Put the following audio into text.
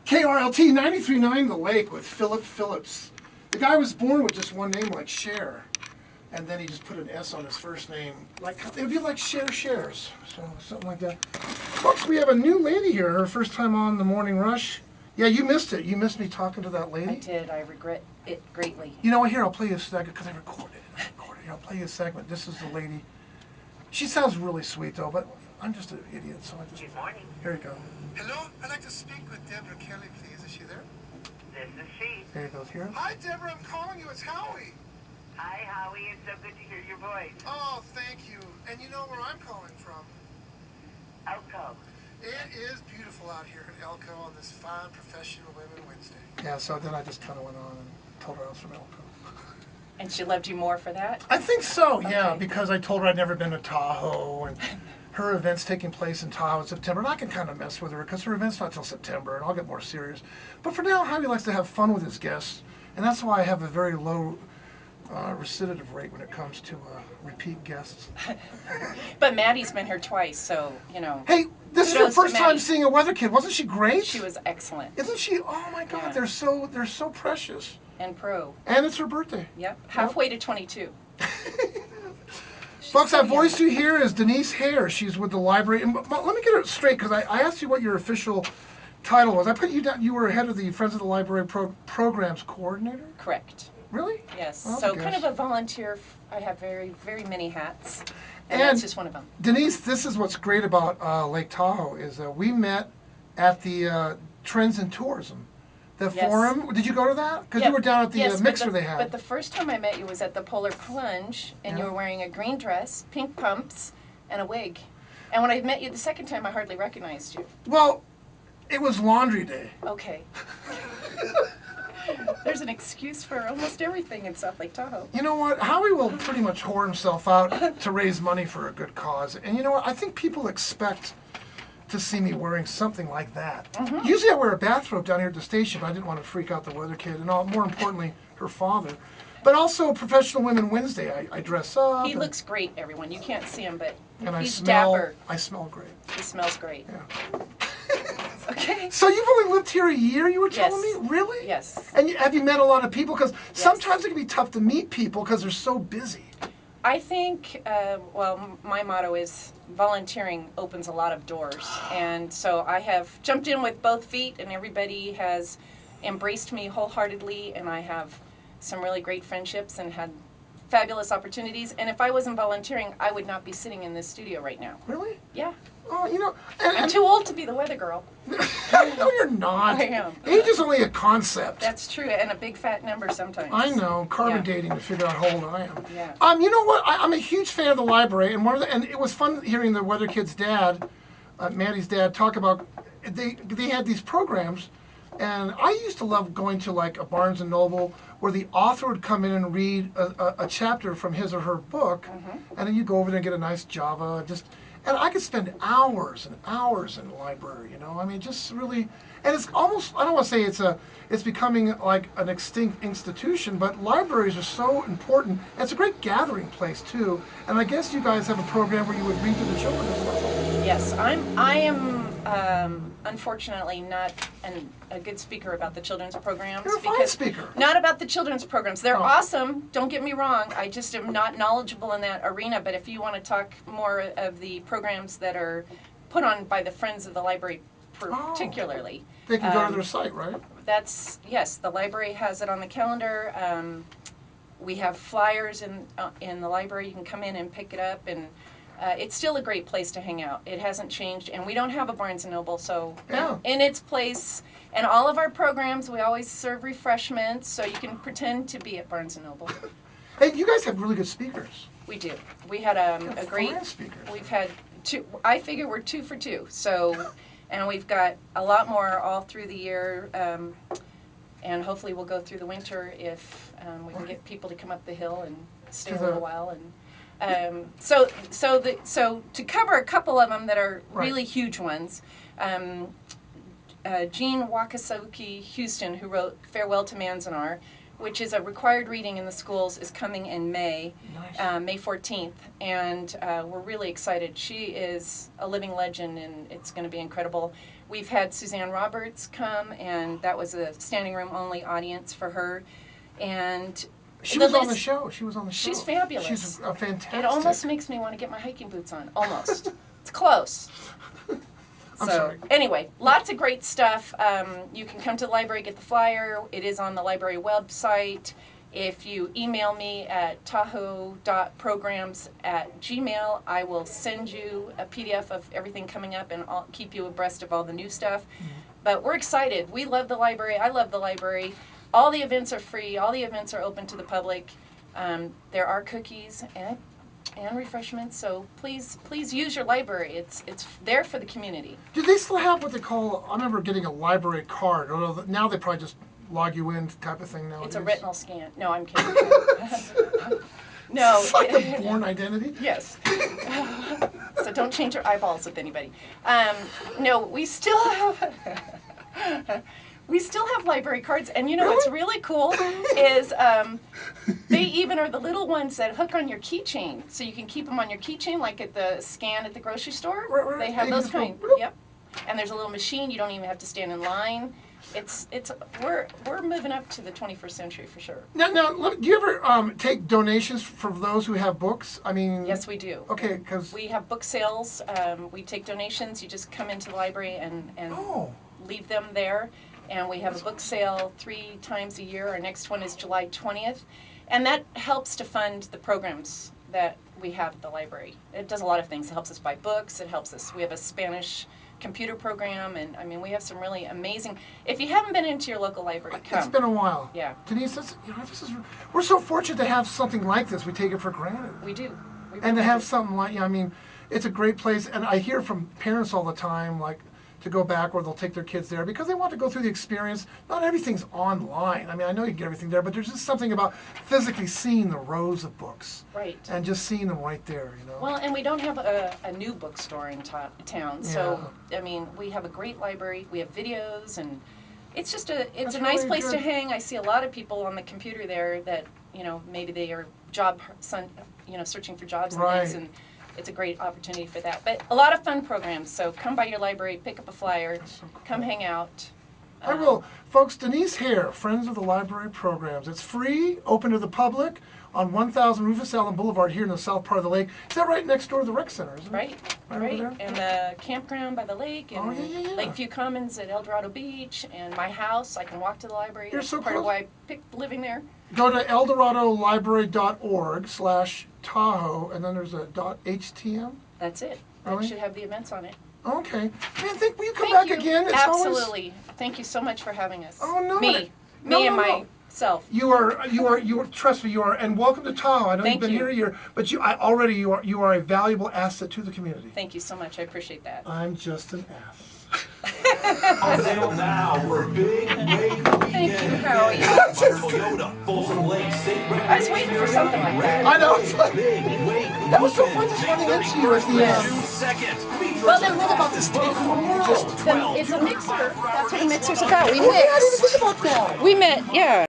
KRLT 93.9 The Lake with Philip Phillips. The guy was born with just one name, like Cher, and then he just put an S on his first name. Like it would be like Cher Shares, so something like that. Folks, we have a new lady here. Her first time on the Morning Rush. Yeah, you missed it. You missed me talking to that lady. I did. I regret it greatly. You know what? Here, I'll play you a segment because I recorded it. Here, I'll play you a segment. This is the lady. She sounds really sweet though, but I'm just an idiot, so I just. Good morning. Here you go. Hello, I'd like to speak with Deborah Kelly, please. Is she there? This is she. There it goes. Here. Hi, Deborah. I'm calling you. It's Howie. Hi, Howie. It's so good to hear your voice. Oh, thank you. And you know where I'm calling from? Elko. It is beautiful out here in Elko on this fine Professional Women Wednesday. Yeah, so then I just kind of went on and told her I was from Elko. And she loved you more for that? I think so, yeah, Okay. because I told her I'd never been to Tahoe, and her event's taking place in Tahoe in September, and I can kind of mess with her because her event's not till September, and I'll get more serious. But for now, Howie likes to have fun with his guests, and that's why I have a very low recidivism rate when it comes to repeat guests. But Maddie's been here twice, so, you know. Hey, this is your kudos to first time Maddie. seeing a weather kid. Wasn't she great? She was excellent. Isn't she? Oh my God, Yeah. they're so precious. And pro. And it's her birthday. Yep. Halfway to 22. Folks, so that voice young. you hear is Denise Hare. She's with the library. And but let me get it straight, because I asked you what your official title was. I put you down. You were head of the Friends of the Library programs coordinator. Correct. Really? Yes. Oh, So I kind guess. of a volunteer. I have very, very many hats. And And that's just one of them. Denise, this is what's great about Lake Tahoe is we met at the Trends in Tourism, the Yes. forum. Did you go to that? Because Yep. you were down at the Yes, but mixer the- they had. But the first time I met you was at the Polar Plunge, and you Yeah. were wearing a green dress, pink pumps, and a wig. And when I met you the second time, I hardly recognized you. Well, it was laundry day. Okay. There's an excuse for almost everything in South Lake Tahoe. You know what? Howie will pretty much whore himself out to raise money for a good cause. And you know what? I think people expect to see me wearing something like that. Mm-hmm. Usually I wear a bathrobe down here at the station, but I didn't want to freak out the weather kid and more importantly, her father. But also Professional Women Wednesday, I dress up. He looks great, everyone. You can't see him, but and I he's smell, dapper. I smell great. He smells great. Yeah. Okay. So you've only lived here a year, you were telling Yes. me? Really? Yes. And have you met a lot of people? Because sometimes it can be tough to meet people because they're so busy. I think, well, my motto is volunteering opens a lot of doors. And so I have jumped in with both feet, and everybody has embraced me wholeheartedly, and I have some really great friendships and had fabulous opportunities. And if I wasn't volunteering, I would not be sitting in this studio right now. Really? Yeah. Oh, you know. I'm too old to be the weather girl. No, you're not. I am. Age is only a concept. That's true, and a big fat number sometimes. I know, carbon Yeah. dating to figure out how old I am. Yeah. You know what? I'm a huge fan of the library, and it was fun hearing the Weather Kid's dad, Maddie's dad, talk about they had these programs, and I used to love going to like a Barnes and Noble where the author would come in and read a chapter from his or her book, and then you go over there and get a nice Java, and I could spend hours and hours in the library, you know? I mean, just really, and it's almost, I don't want to say it's becoming like an extinct institution, but libraries are so important. And it's a great gathering place too. And I guess you guys have a program where you would read to the children as well. Yes, I am unfortunately not a good speaker about the children's programs. You're a fine speaker. Not about the children's programs. They're Oh. awesome, don't get me wrong. I just am not knowledgeable in that arena. But if you want to talk more of the programs that are put on by the Friends of the Library particularly. They can go to their site, right? Yes, the library has it on the calendar. We have flyers in the library. You can come in and pick it up, and it's still a great place to hang out. It hasn't changed, and we don't have a Barnes & Noble, so Yeah. in its place. And all of our programs, we always serve refreshments, so you can pretend to be at Barnes & Noble. Hey, you guys have really good speakers. We do. We had a great. Fine speakers. We've had two. I figure we're 2 for 2. So, and we've got a lot more all through the year. And hopefully we'll go through the winter if we can get people to come up the hill and stay a little while. And so to cover a couple of them that are really huge ones, Jean Wakasoki Houston, who wrote Farewell to Manzanar, which is a required reading in the schools, is coming in May, Nice. May 14th, and we're really excited. She is a living legend, and it's going to be incredible. We've had Suzanne Roberts come, and that was a standing room only audience for her, and She was on the show. She was on the show. She's fabulous. She's a fantastic. It almost makes me want to get my hiking boots on. Almost. It's close. I'm So sorry. anyway, lots of great stuff. You can come to the library, get the flyer. It is on the library website. If you email me at tahoe.programs@gmail, I will send you a PDF of everything coming up, and I'll keep you abreast of all the new stuff. But we're excited. We love the library. I love the library. All the events are free. All the events are open to the public. There are cookies and refreshments, so please use your library. It's there for the community. Do they still have what they call? I remember getting a library card. Although now they probably just log you in type of thing nowadays. It's a retinal scan. No, I'm kidding. No. It's like a born identity. Yes. So don't change your eyeballs with anybody. No, we still have. We still have library cards, and you know what's really cool is they even are the little ones that hook on your keychain, so you can keep them on your keychain, like at the scan at the grocery store. Right. They have You those just go, kind. bloop. Yep. And there's a little machine. You don't even have to stand in line. We're moving up to the 21st century for sure. Now, do you ever take donations from those who have books? I mean. Yes, we do. Okay, because. We have book sales. We take donations. You just come into the library and Oh. leave them there. And we have a book sale 3 times a year. Our next one is July 20th. And that helps to fund the programs that we have at the library. It does a lot of things. It helps us buy books. It helps us. We have a Spanish computer program. And I mean, we have some really amazing. If you haven't been into your local library, come. It's been a while. Yeah. Denise, we're so fortunate to have something like this. We take it for granted. We do. We And to really have do. something like, I mean, it's a great place. And I hear from parents all the time, like, to go back, or they'll take their kids there because they want to go through the experience. Not everything's online. I mean, I know you can get everything there, but there's just something about physically seeing the rows of books. Right. And just seeing them right there, you know. Well, and we don't have a new bookstore in town, so I mean, we have a great library. We have videos, and it's just it's That's a nice really place to good. hang. I see a lot of people on the computer there that maybe they are searching for jobs and Right. things, and it's a great opportunity for that. But a lot of fun programs. So come by your library, pick up a flyer, so cool. come hang out. I will. Folks, Denise Hare, Friends of the Library Programs. It's free, open to the public on 1000 Rufus Allen Boulevard here in the south part of the lake. Is that right next door to the rec center, isn't it? Right. Right over there? And the campground by the lake, and Oh, yeah. Lakeview Commons at El Dorado Beach, and my house. I can walk to the library. You're That's so part of close. why I picked living there. Go to eldoradolibrary.org/Tahoe, and then there's a .htm. That's it. Really? That should have the events on it. Okay. Man, will you come Thank back you. again? It's Absolutely. Thank you so much for having us. Oh, no. Me No, and no. myself. You are, trust me, you are, and welcome to Tahoe. I know Thank you've been you. here a year, but you are a valuable asset to the community. Thank you so much. I appreciate that. I'm just an ass. On sale now for a big wave Thank you, Howie. Toyota, Folsom Lake State I was waiting for something like that. I know, it's like, Big wave that was so fun just running into you at the end. June 2nd. Well, then what about this tape? It's a mixer. That's what a mixer's about. We Oh, yeah, I didn't mix. think about that. We met, yeah.